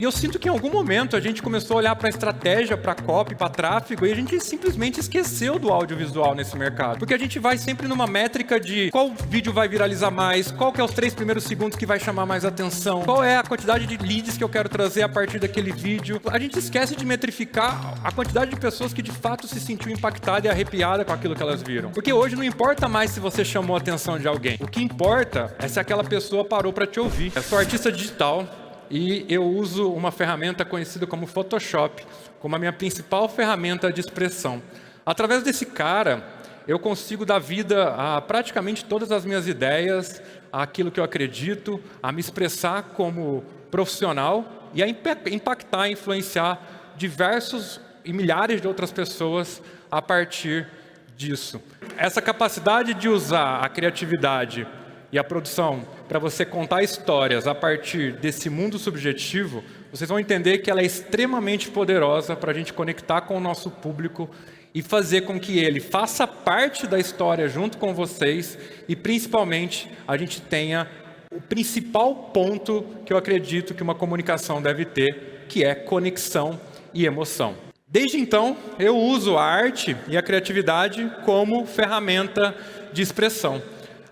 E eu sinto que em algum momento a gente começou a olhar para estratégia, para copy, para tráfego, e a gente simplesmente esqueceu do audiovisual nesse mercado. Porque a gente vai sempre numa métrica de qual vídeo vai viralizar mais, qual que é os 3 primeiros segundos que vai chamar mais atenção, qual é a quantidade de leads que eu quero trazer a partir daquele vídeo. A gente esquece de metrificar a quantidade de pessoas que de fato se sentiu impactada e arrepiada com aquilo que elas viram. Porque hoje não importa mais se você chamou a atenção de alguém. O que importa é se aquela pessoa parou para te ouvir. Eu sou artista digital e eu uso uma ferramenta conhecida como Photoshop, como a minha principal ferramenta de expressão. Através desse cara, eu consigo dar vida a praticamente todas as minhas ideias, aquilo que eu acredito, a me expressar como profissional e a impactar, influenciar diversos e milhares de outras pessoas a partir disso. Essa capacidade de usar a criatividade e a produção para você contar histórias a partir desse mundo subjetivo, vocês vão entender que ela é extremamente poderosa para a gente conectar com o nosso público e fazer com que ele faça parte da história junto com vocês e, principalmente, a gente tenha o principal ponto que eu acredito que uma comunicação deve ter, que é conexão e emoção. Desde então, eu uso a arte e a criatividade como ferramenta de expressão.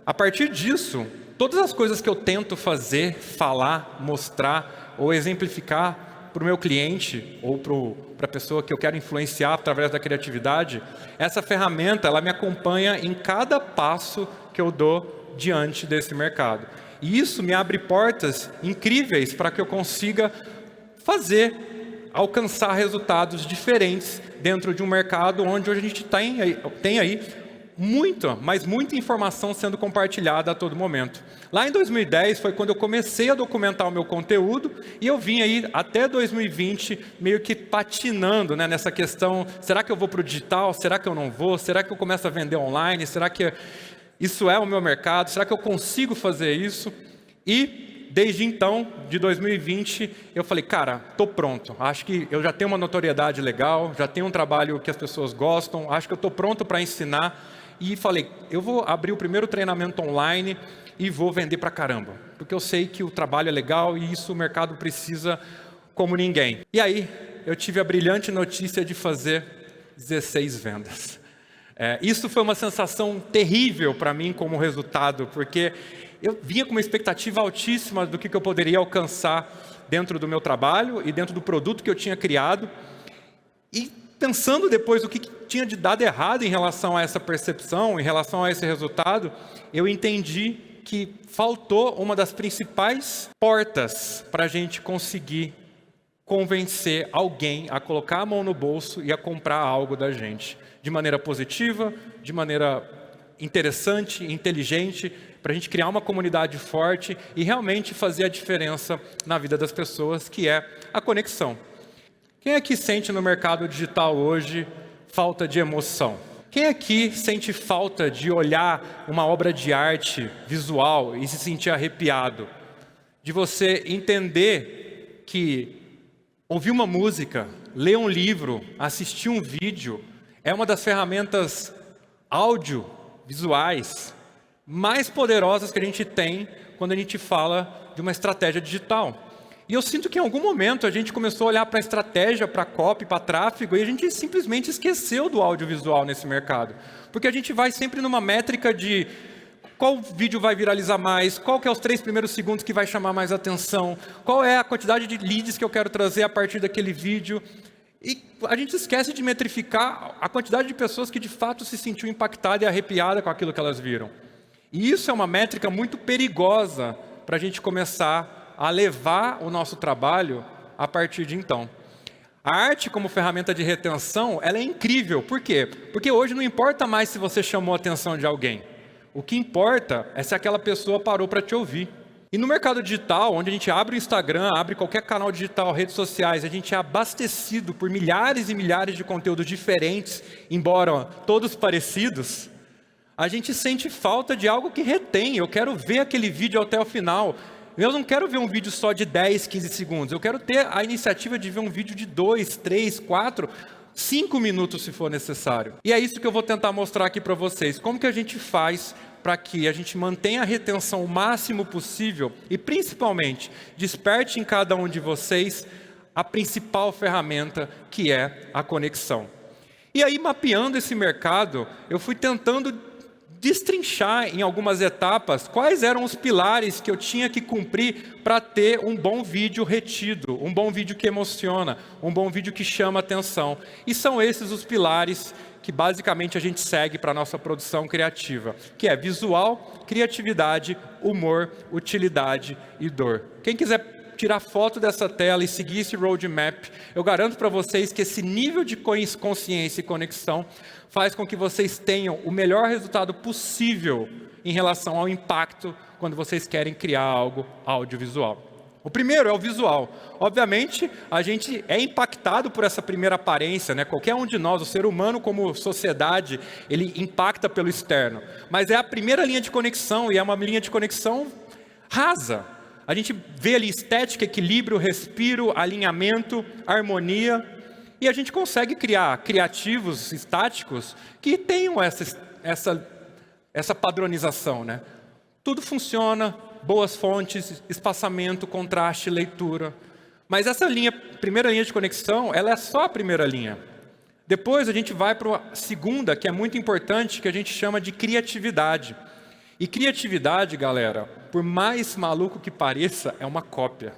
A partir disso, todas as coisas que eu tento fazer, falar, mostrar ou exemplificar para o meu cliente ou para a pessoa que eu quero influenciar através da criatividade, essa ferramenta ela me acompanha em cada passo que eu dou diante desse mercado. E isso me abre portas incríveis para que eu consiga alcançar resultados diferentes dentro de um mercado onde hoje a gente tem aí muita informação sendo compartilhada a todo momento. Lá em 2010 foi quando eu comecei a documentar o meu conteúdo e eu vim aí até 2020 meio que patinando, né, nessa questão, será que eu vou para o digital? Será que eu não vou? Será que eu começo a vender online? Será que isso é o meu mercado? Será que eu consigo fazer isso? E desde então, de 2020, eu falei, cara, estou pronto. Acho que eu já tenho uma notoriedade legal, já tenho um trabalho que as pessoas gostam, acho que eu estou pronto para ensinar. E falei, eu vou abrir o primeiro treinamento online e vou vender pra caramba. Porque eu sei que o trabalho é legal e isso o mercado precisa como ninguém. E aí, eu tive a brilhante notícia de fazer 16 vendas. Isso foi uma sensação terrível para mim como resultado, porque eu vinha com uma expectativa altíssima do que eu poderia alcançar dentro do meu trabalho e dentro do produto que eu tinha criado. E pensando depois o que tinha de dado errado em relação a essa percepção, em relação a esse resultado, eu entendi que faltou uma das principais portas para a gente conseguir convencer alguém a colocar a mão no bolso e a comprar algo da gente. De maneira positiva, de maneira interessante, inteligente, para a gente criar uma comunidade forte e realmente fazer a diferença na vida das pessoas, que é a conexão. Quem aqui sente no mercado digital hoje falta de emoção? Quem aqui sente falta de olhar uma obra de arte visual e se sentir arrepiado? De você entender que ouvir uma música, ler um livro, assistir um vídeo é uma das ferramentas audiovisuais mais poderosas que a gente tem quando a gente fala de uma estratégia digital. E eu sinto que em algum momento a gente começou a olhar para estratégia, para copy, para tráfego, e a gente simplesmente esqueceu do audiovisual nesse mercado. Porque a gente vai sempre numa métrica de qual vídeo vai viralizar mais, qual que é os 3 primeiros segundos que vai chamar mais atenção, qual é a quantidade de leads que eu quero trazer a partir daquele vídeo. E a gente esquece de metrificar a quantidade de pessoas que de fato se sentiu impactada e arrepiada com aquilo que elas viram. E isso é uma métrica muito perigosa para a gente começar a levar o nosso trabalho a partir de então. A arte como ferramenta de retenção, ela é incrível. Por quê? Porque hoje não importa mais se você chamou a atenção de alguém. O que importa é se aquela pessoa parou para te ouvir. E no mercado digital, onde a gente abre o Instagram, abre qualquer canal digital, redes sociais, a gente é abastecido por milhares e milhares de conteúdos diferentes, embora todos parecidos, a gente sente falta de algo que retém. Eu quero ver aquele vídeo até o final. Eu não quero ver um vídeo só de 10, 15 segundos. Eu quero ter a iniciativa de ver um vídeo de 2, 3, 4, 5 minutos se for necessário. E é isso que eu vou tentar mostrar aqui para vocês. Como que a gente faz para que a gente mantenha a retenção o máximo possível e, principalmente, desperte em cada um de vocês a principal ferramenta, que é a conexão. E aí, mapeando esse mercado, eu fui tentando destrinchar em algumas etapas quais eram os pilares que eu tinha que cumprir para ter um bom vídeo retido, um bom vídeo que emociona, um bom vídeo que chama atenção. E são esses os pilares que basicamente a gente segue para a nossa produção criativa, que é visual, criatividade, humor, utilidade e dor. Quem quiser tirar foto dessa tela e seguir esse roadmap, eu garanto para vocês que esse nível de consciência e conexão faz com que vocês tenham o melhor resultado possível em relação ao impacto quando vocês querem criar algo audiovisual. O primeiro é o visual. Obviamente, a gente é impactado por essa primeira aparência, né? Qualquer um de nós, o ser humano como sociedade, ele impacta pelo externo. Mas é a primeira linha de conexão e é uma linha de conexão rasa. A gente vê ali estética, equilíbrio, respiro, alinhamento, harmonia, e a gente consegue criar criativos estáticos que tenham essa padronização, né? Tudo funciona, boas fontes, espaçamento, contraste, leitura. Mas essa primeira linha de conexão, ela é só a primeira linha. Depois a gente vai para a segunda, que é muito importante, que a gente chama de criatividade. E criatividade, galera, por mais maluco que pareça, é uma cópia.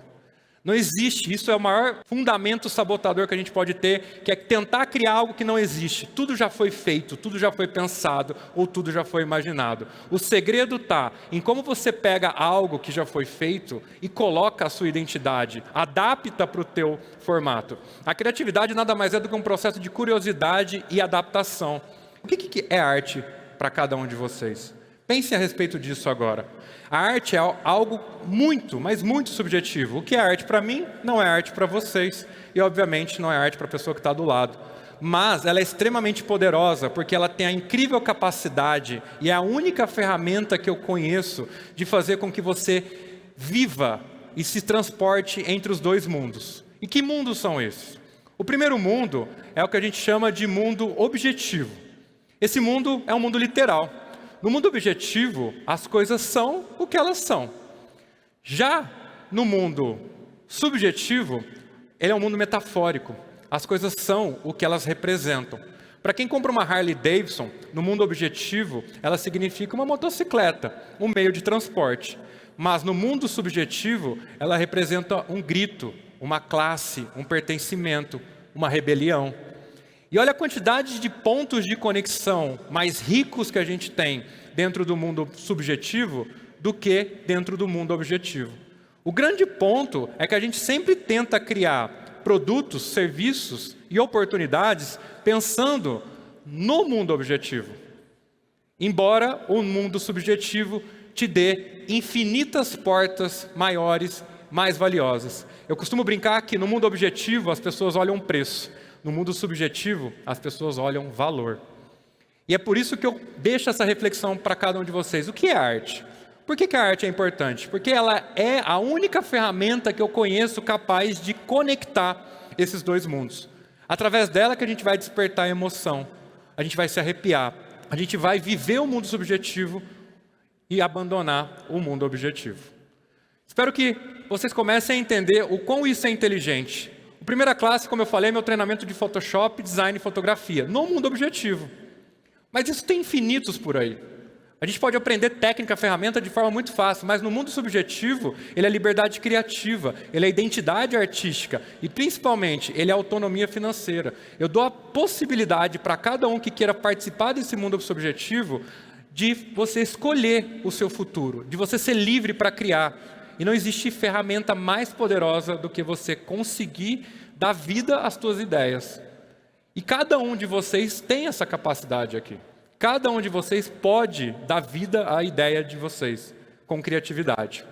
Não existe, isso é o maior fundamento sabotador que a gente pode ter, que é tentar criar algo que não existe. Tudo já foi feito, tudo já foi pensado, ou tudo já foi imaginado. O segredo está em como você pega algo que já foi feito e coloca a sua identidade, adapta para o teu formato. A criatividade nada mais é do que um processo de curiosidade e adaptação. O que é arte para cada um de vocês? Pensem a respeito disso agora. A arte é algo muito, mas muito subjetivo. O que é arte para mim, não é arte para vocês. E, obviamente, não é arte para a pessoa que está do lado. Mas ela é extremamente poderosa, porque ela tem a incrível capacidade, e é a única ferramenta que eu conheço, de fazer com que você viva e se transporte entre os dois mundos. E que mundos são esses? O primeiro mundo é o que a gente chama de mundo objetivo. Esse mundo é um mundo literal. No mundo objetivo, as coisas são o que elas são. Já no mundo subjetivo, ele é um mundo metafórico. As coisas são o que elas representam. Para quem compra uma Harley Davidson, no mundo objetivo, ela significa uma motocicleta, um meio de transporte. Mas no mundo subjetivo, ela representa um grito, uma classe, um pertencimento, uma rebelião. E olha a quantidade de pontos de conexão mais ricos que a gente tem dentro do mundo subjetivo do que dentro do mundo objetivo. O grande ponto é que a gente sempre tenta criar produtos, serviços e oportunidades pensando no mundo objetivo. Embora o mundo subjetivo te dê infinitas portas maiores, mais valiosas. Eu costumo brincar que no mundo objetivo as pessoas olham preço. No mundo subjetivo, as pessoas olham valor. E é por isso que eu deixo essa reflexão para cada um de vocês. O que é arte? Por que a arte é importante? Porque ela é a única ferramenta que eu conheço capaz de conectar esses dois mundos. Através dela que a gente vai despertar a emoção, a gente vai se arrepiar, a gente vai viver o mundo subjetivo e abandonar o mundo objetivo. Espero que vocês comecem a entender o quão isso é inteligente. A primeira classe, como eu falei, é meu treinamento de Photoshop, design e fotografia, no mundo objetivo. Mas isso tem infinitos por aí. A gente pode aprender técnica, ferramenta de forma muito fácil, mas no mundo subjetivo, ele é liberdade criativa, ele é identidade artística e, principalmente, ele é autonomia financeira. Eu dou a possibilidade para cada um que queira participar desse mundo subjetivo de você escolher o seu futuro, de você ser livre para criar. E não existe ferramenta mais poderosa do que você conseguir dar vida às suas ideias. E cada um de vocês tem essa capacidade aqui. Cada um de vocês pode dar vida à ideia de vocês, com criatividade.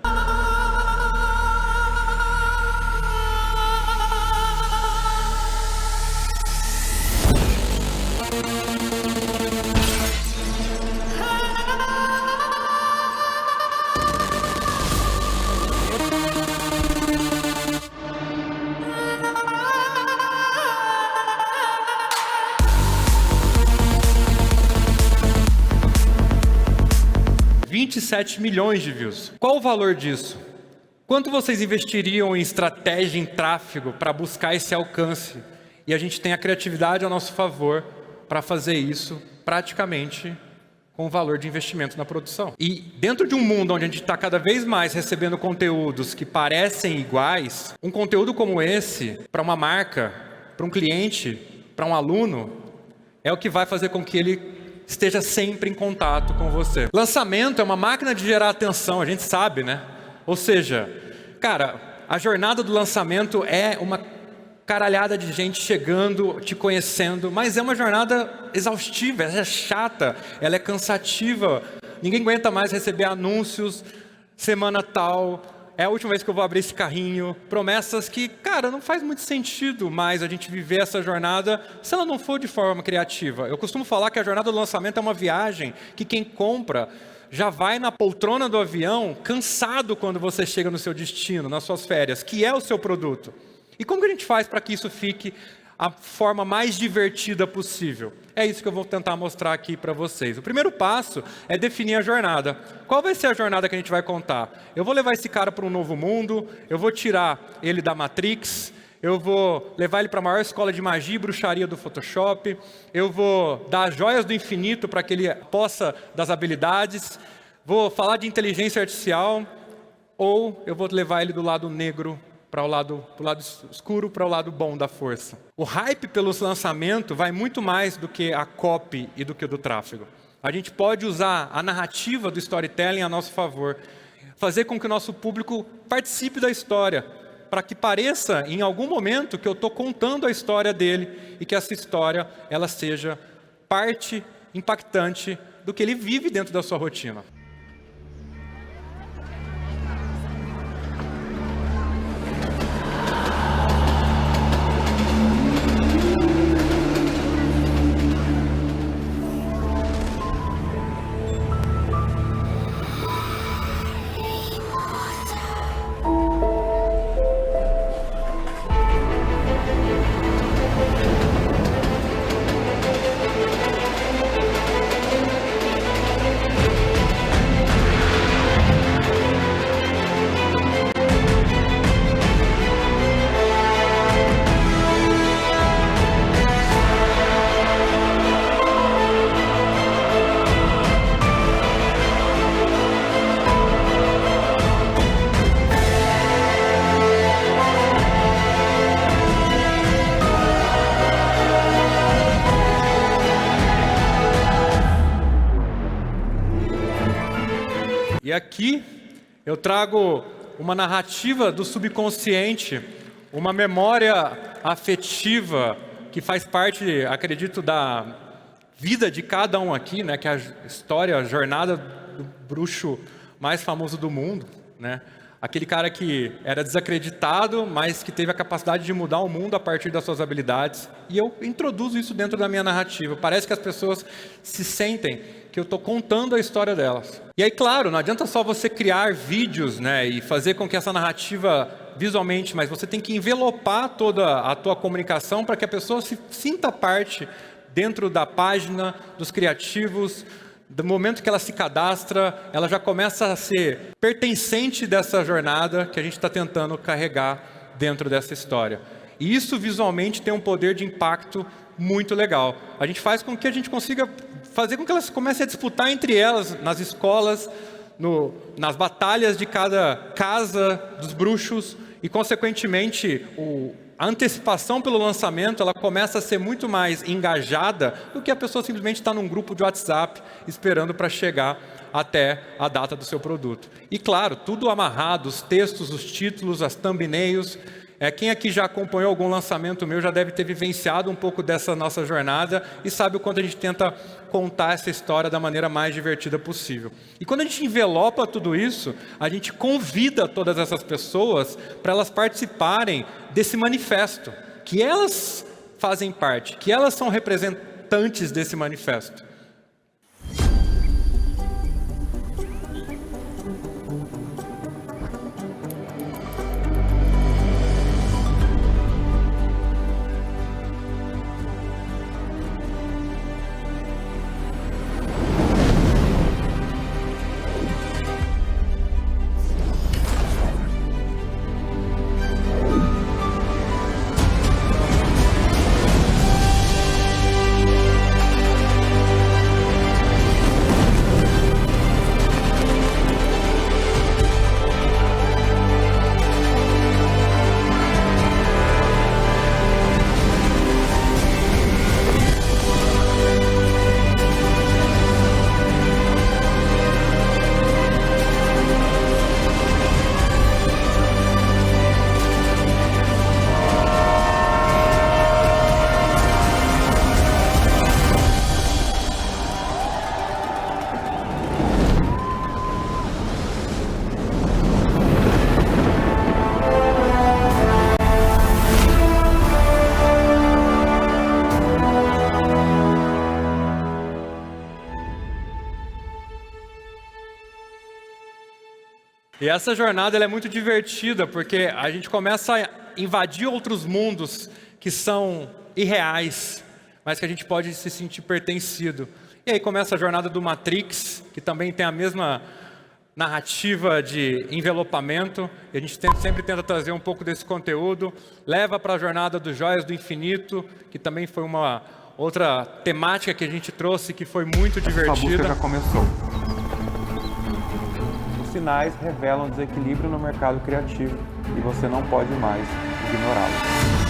27 milhões de views. Qual o valor disso? Quanto vocês investiriam em estratégia, em tráfego, para buscar esse alcance? E a gente tem a criatividade ao nosso favor para fazer isso praticamente com o valor de investimento na produção. E dentro de um mundo onde a gente está cada vez mais recebendo conteúdos que parecem iguais, um conteúdo como esse, para uma marca, para um cliente, para um aluno, é o que vai fazer com que ele esteja sempre em contato com você. Lançamento é uma máquina de gerar atenção, a gente sabe, né? Ou seja, cara, a jornada do lançamento é uma caralhada de gente chegando, te conhecendo, mas é uma jornada exaustiva, ela é chata, ela é cansativa. Ninguém aguenta mais receber anúncios, semana tal, é a última vez que eu vou abrir esse carrinho, promessas que, cara, não faz muito sentido mais a gente viver essa jornada se ela não for de forma criativa. Eu costumo falar que a jornada do lançamento é uma viagem que quem compra já vai na poltrona do avião cansado quando você chega no seu destino, nas suas férias, que é o seu produto. E como que a gente faz para que isso fique a forma mais divertida possível? É isso que eu vou tentar mostrar aqui para vocês. O primeiro passo é definir a jornada. Qual vai ser a jornada que a gente vai contar? Eu vou levar esse cara para um novo mundo, eu vou tirar ele da Matrix, eu vou levar ele para a maior escola de magia e bruxaria do Photoshop, eu vou dar as joias do infinito para que ele possa das habilidades, vou falar de inteligência artificial, ou eu vou levar ele do lado negro para o lado escuro, para o lado bom da força. O hype pelo lançamento vai muito mais do que a copy e do que do tráfego. A gente pode usar a narrativa do storytelling a nosso favor, fazer com que o nosso público participe da história, para que pareça em algum momento que eu estou contando a história dele e que essa história ela seja parte impactante do que ele vive dentro da sua rotina. E aqui eu trago uma narrativa do subconsciente, uma memória afetiva que faz parte, acredito, da vida de cada um aqui, né? Que é a história, a jornada do bruxo mais famoso do mundo, né? Aquele cara que era desacreditado, mas que teve a capacidade de mudar o mundo a partir das suas habilidades. E eu introduzo isso dentro da minha narrativa. Parece que as pessoas se sentem que eu estou contando a história delas. E aí, claro, não adianta só você criar vídeos, né, e fazer com que essa narrativa visualmente, mas você tem que envelopar toda a tua comunicação para que a pessoa se sinta parte dentro da página, dos criativos. Do momento que ela se cadastra, ela já começa a ser pertencente dessa jornada que a gente está tentando carregar dentro dessa história. E isso visualmente tem um poder de impacto muito legal. A gente faz com que a gente consiga fazer com que elas comecem a disputar entre elas, nas escolas, nas batalhas de cada casa dos bruxos, e consequentemente a antecipação pelo lançamento ela começa a ser muito mais engajada do que a pessoa simplesmente está num grupo de WhatsApp esperando para chegar até a data do seu produto. E claro, tudo amarrado, os textos, os títulos, as thumbnails. Quem aqui já acompanhou algum lançamento meu já deve ter vivenciado um pouco dessa nossa jornada e sabe o quanto a gente tenta contar essa história da maneira mais divertida possível. E quando a gente envelopa tudo isso, a gente convida todas essas pessoas para elas participarem desse manifesto, que elas fazem parte, que elas são representantes desse manifesto. E essa jornada ela é muito divertida, porque a gente começa a invadir outros mundos que são irreais, mas que a gente pode se sentir pertencido. E aí começa a jornada do Matrix, que também tem a mesma narrativa de envelopamento, e a gente sempre tenta trazer um pouco desse conteúdo, leva para a jornada dos Joias do Infinito, que também foi uma outra temática que a gente trouxe, que foi muito divertida. A busca já começou. Os sinais revelam desequilíbrio no mercado criativo, e você não pode mais ignorá-los.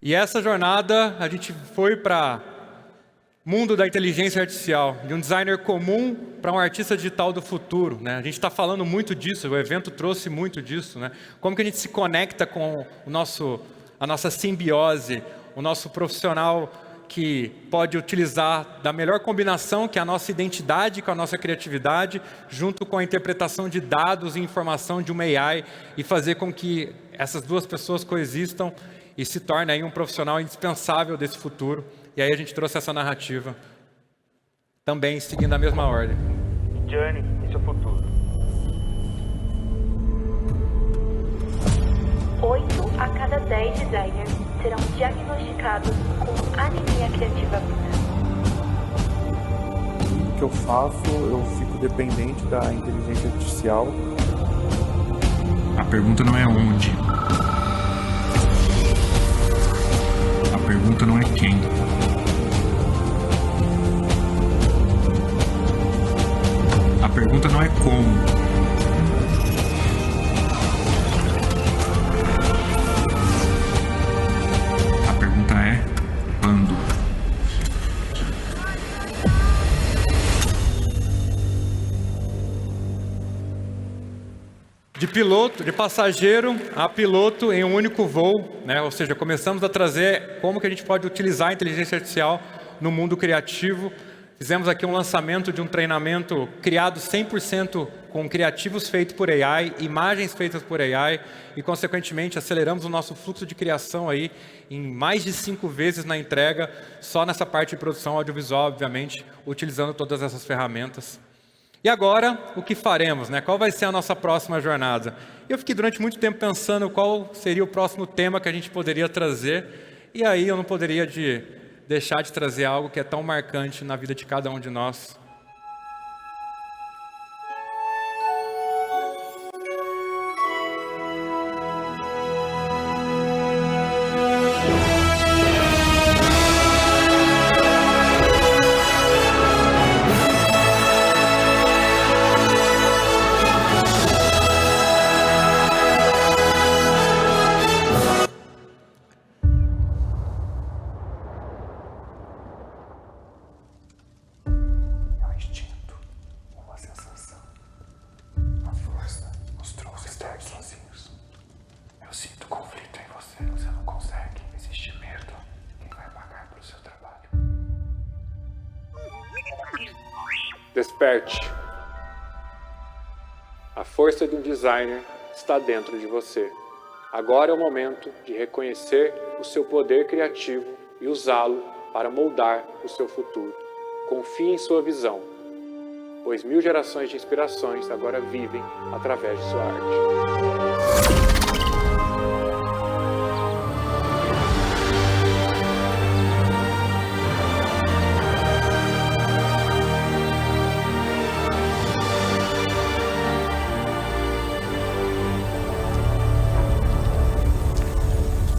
E essa jornada, a gente foi para o mundo da inteligência artificial, de um designer comum para um artista digital do futuro, né? A gente está falando muito disso, o evento trouxe muito disso, né? Como que a gente se conecta com a nossa simbiose, o nosso profissional que pode utilizar da melhor combinação, que é a nossa identidade com a nossa criatividade, junto com a interpretação de dados e informação de uma AI, e fazer com que essas duas pessoas coexistam e se torne aí um profissional indispensável desse futuro. E aí a gente trouxe essa narrativa, também seguindo a mesma ordem. Journey e seu futuro. 8 a cada 10 designers serão diagnosticados com anemia criativa aguda. O que eu faço, eu fico dependente da inteligência artificial. A pergunta não é onde. A pergunta não é quem. A pergunta não é como. A pergunta é quando. De piloto, de passageiro a piloto em um único voo, né? Ou seja, começamos a trazer como que a gente pode utilizar a inteligência artificial no mundo criativo. Fizemos aqui um lançamento de um treinamento criado 100% com criativos feitos por AI, imagens feitas por AI, e consequentemente aceleramos o nosso fluxo de criação aí em mais de 5 vezes na entrega, só nessa parte de produção audiovisual, obviamente, utilizando todas essas ferramentas. E agora, o que faremos, né? Qual vai ser a nossa próxima jornada? Eu fiquei durante muito tempo pensando qual seria o próximo tema que a gente poderia trazer, e aí eu não poderia deixar de trazer algo que é tão marcante na vida de cada um de nós. Desperte. A força de um designer está dentro de você. Agora é o momento de reconhecer o seu poder criativo e usá-lo para moldar o seu futuro. Confie em sua visão, pois 1000 gerações de inspirações agora vivem através de sua arte.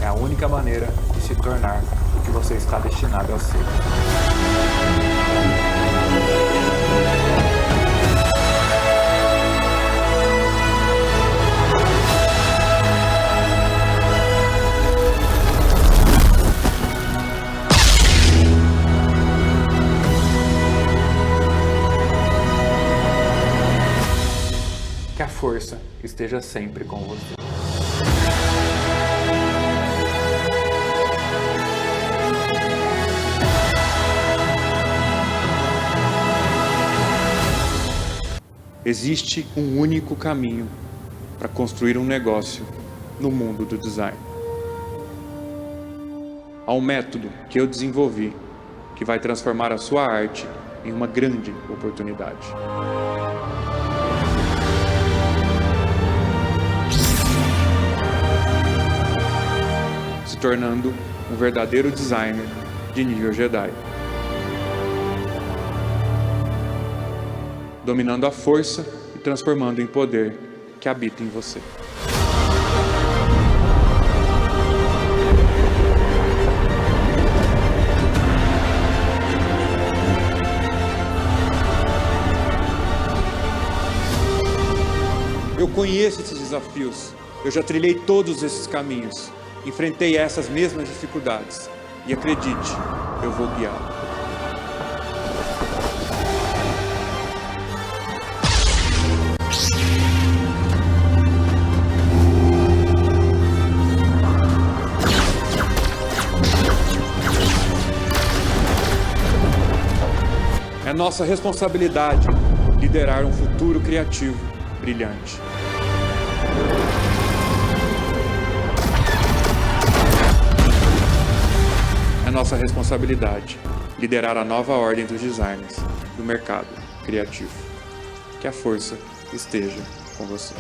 É a única maneira de se tornar o que você está destinado a ser. Que a força esteja sempre com você. Existe um único caminho para construir um negócio no mundo do design. Há um método que eu desenvolvi que vai transformar a sua arte em uma grande oportunidade. Se tornando um verdadeiro designer de nível Jedi. Dominando a força e transformando em poder que habita em você. Eu conheço esses desafios, eu já trilhei todos esses caminhos, enfrentei essas mesmas dificuldades e acredite, eu vou guiá-lo. É nossa responsabilidade liderar um futuro criativo brilhante. É nossa responsabilidade liderar a nova ordem dos designers do mercado criativo. Que a força esteja com você.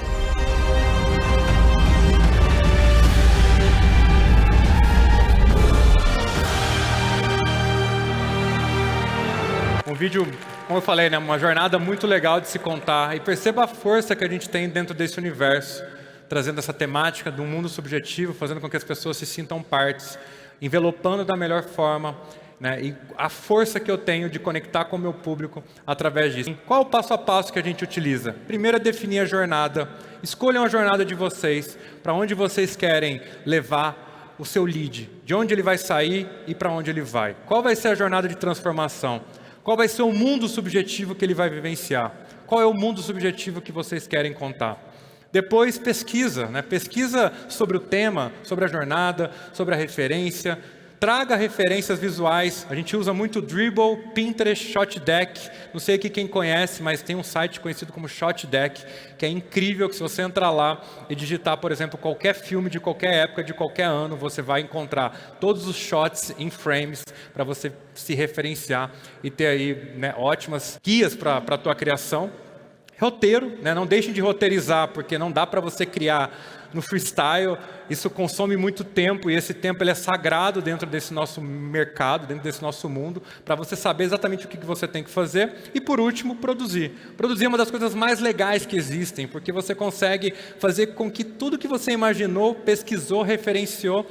Um vídeo, como eu falei, né, uma jornada muito legal de se contar, e perceba a força que a gente tem dentro desse universo, trazendo essa temática do mundo subjetivo, fazendo com que as pessoas se sintam partes, envelopando da melhor forma, né, e a força que eu tenho de conectar com o meu público através disso. Qual o passo a passo que a gente utiliza? Primeiro é definir a jornada. Escolham a jornada de vocês, para onde vocês querem levar o seu lead, de onde ele vai sair e para onde ele vai. Qual vai ser a jornada de transformação? Qual vai ser o mundo subjetivo que ele vai vivenciar? Qual é o mundo subjetivo que vocês querem contar? Depois pesquisa, né? Pesquisa sobre o tema, sobre a jornada, sobre a referência. Traga referências visuais. A gente usa muito Dribbble, Pinterest, Shotdeck. Não sei aqui quem conhece, mas tem um site conhecido como Shotdeck, que é incrível, que se você entrar lá e digitar, por exemplo, qualquer filme de qualquer época, de qualquer ano, você vai encontrar todos os shots em frames para você se referenciar e ter aí, né, ótimas guias para a tua criação. Roteiro, né? Não deixem de roteirizar, porque não dá para você criar no freestyle, isso consome muito tempo, e esse tempo ele é sagrado dentro desse nosso mercado, dentro desse nosso mundo, para você saber exatamente o que você tem que fazer. E por último, produzir. Produzir é uma das coisas mais legais que existem, porque você consegue fazer com que tudo que você imaginou, pesquisou, referenciou,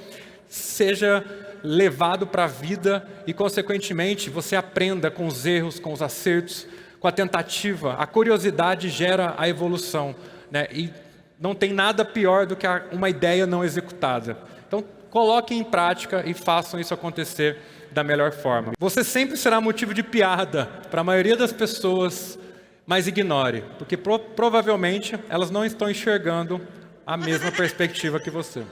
seja levado para a vida e, consequentemente, você aprenda com os erros, com os acertos, com a tentativa. A curiosidade gera a evolução, né? E não tem nada pior do que uma ideia não executada. Então, coloquem em prática e façam isso acontecer da melhor forma. Você sempre será motivo de piada para a maioria das pessoas, mas ignore, porque provavelmente elas não estão enxergando a mesma perspectiva que você.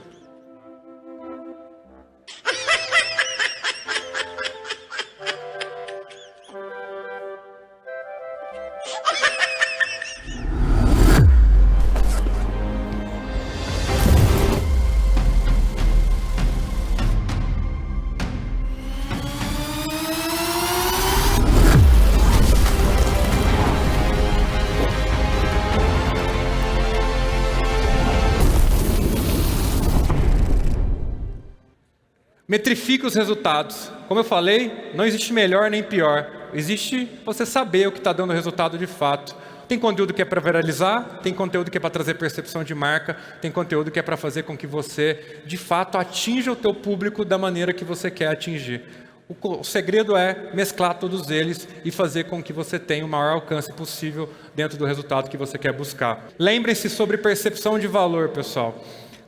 Metrifique os resultados. Como eu falei, não existe melhor nem pior. Existe você saber o que está dando resultado de fato. Tem conteúdo que é para viralizar, tem conteúdo que é para trazer percepção de marca, tem conteúdo que é para fazer com que você, de fato, atinja o teu público da maneira que você quer atingir. O segredo é mesclar todos eles e fazer com que você tenha o maior alcance possível dentro do resultado que você quer buscar. Lembrem-se sobre percepção de valor, pessoal.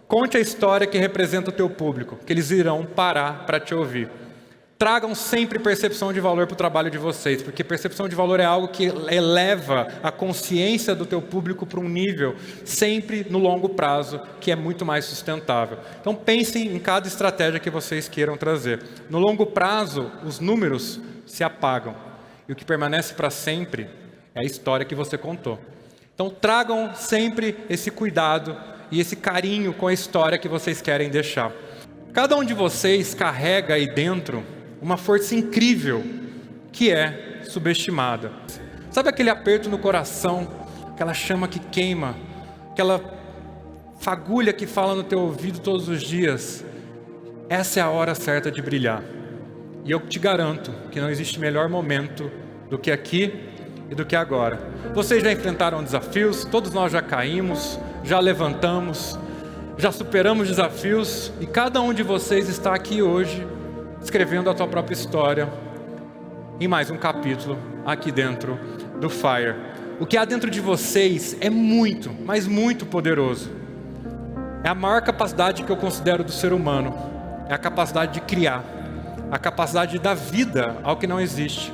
Conte a história que representa o teu público, que eles irão parar para te ouvir. Tragam sempre percepção de valor para o trabalho de vocês, porque percepção de valor é algo que eleva a consciência do teu público para um nível, sempre no longo prazo, que é muito mais sustentável. Então pensem em cada estratégia que vocês queiram trazer. No longo prazo, os números se apagam, e o que permanece para sempre é a história que você contou. Então tragam sempre esse cuidado e esse carinho com a história que vocês querem deixar. Cada um de vocês carrega aí dentro uma força incrível que é subestimada. Sabe aquele aperto no coração, aquela chama que queima, aquela fagulha que fala no teu ouvido todos os dias? Essa é a hora certa de brilhar. E eu te garanto que não existe melhor momento do que aqui e do que agora. Vocês já enfrentaram desafios, todos nós já caímos, já levantamos, já superamos desafios, e cada um de vocês está aqui hoje escrevendo a tua própria história em mais um capítulo aqui dentro do Fire. O que há dentro de vocês é muito, mas muito poderoso. É a maior capacidade que eu considero do ser humano. É a capacidade de criar, a capacidade de dar vida ao que não existe,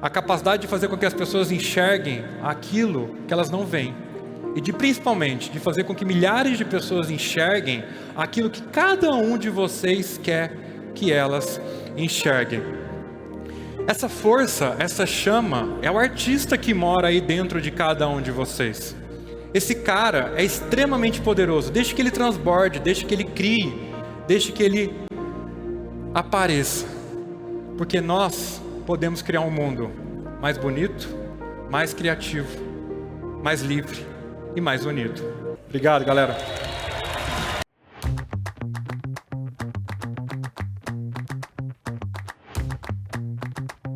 a capacidade de fazer com que as pessoas enxerguem aquilo que elas não veem, e principalmente de fazer com que milhares de pessoas enxerguem aquilo que cada um de vocês quer que elas enxerguem. Essa força, essa chama, é o artista que mora aí dentro de cada um de vocês. Esse cara é extremamente poderoso. Deixe que ele transborde, deixe que ele crie, deixe que ele apareça. Porque nós podemos criar um mundo mais bonito, mais criativo, mais livre e mais unido. Obrigado, galera.